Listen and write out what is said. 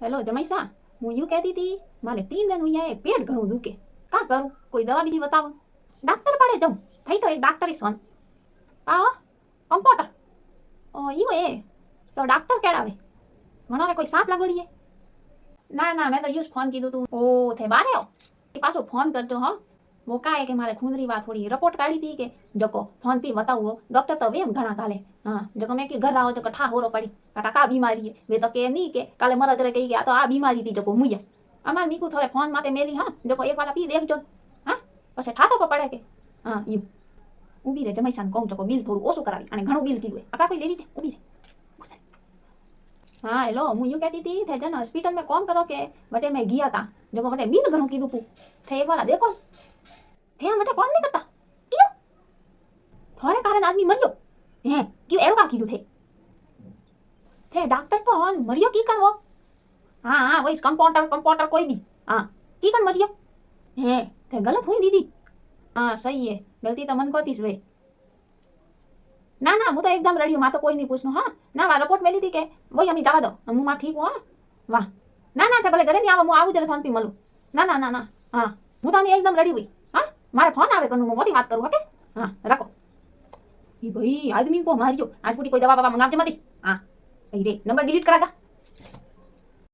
Hello जमाईसा, હું યું કહેતી હતી મારે 3 દિન અહીંયા પેટ ઘણું દુખે. કા કરું? કોઈ દવા બીજી બતાવો. ડાક્ટર પાડે જાઉં થઈ તો એક ડાક્ટર સોન આ કમ્પાઉન્ડર ઈવો એ તો ડાક્ટર કેળાવે મને કોઈ સાપ લાગોડીએ. ના ના મેં તો યુસ ફોન કીધું તું ઓ થે બારે આવ પાછો ફોન કરજો હા. वो का है कि मारे खूंदरी बात थोड़ी रिपोर्ट काढ़ी थी कि जको फोन पे बताओ डॉक्टर तो वेम घना काले हाँ जको मैं कि घर आओ तो कठा हो पड़ी काटा का बीमारी है वे तो के नहीं के काले मरद रे कही गया तो आ बीमारी थी जको मुया अमार मीकू थोड़े फोन माते मेली हाँ जको एक वाला पी देखजो हाँ પછી ઠાઠો પડે કે હા યુ ઊભી રે જમાઈ સાન કહું જકો બિલ થોડું ઓછું કરાવી અને ઘણું બિલ કીધું આ કોઈ લેરી દે ઊભી રે. हाँ हेलो હું यूँ कहती थी थे जन हॉस्पिटल में कॉम करो के बटे मैं गया था जको बटे बिल घणो कीधुं पू थे एक वाला देखो थे बटे कॉम नहीं करता क्यों थोड़े कारण आदमी मरियो हैं क्यों एड़ो का कीधुं थे डॉक्टर तो मरियो की कन वो हाँ हाँ वही कंपाउंडर कोई भी हाँ की कन मरियो हैं थे गलत हुई दीदी हाँ सही है गलती तो मन को थी वे ना ना હું તો એકદમ રેડી હું તો કોઈ નહીં પૂછનું હા ના વા રિપોર્ટ મેલી હતી કે વહી અમી જવા દો હું માં ઠીક હું હા વાહ ના ના તે ભલે ઘરે નહીં આવે હું આવું ત્યારે ફોન પી મળું ના ના ના ના હા હું તો અમી એકદમ રેડી हुई હા મારે ફોન આવે કનું હું મોટી વાત કરું ઓકે હા રાખો એ ભાઈ આદમી કો માર્યો આજ પૂરી કોઈ દવા બાબા મંગાવજે મતી હા એ રે નંબર ડિલીટ કરાગા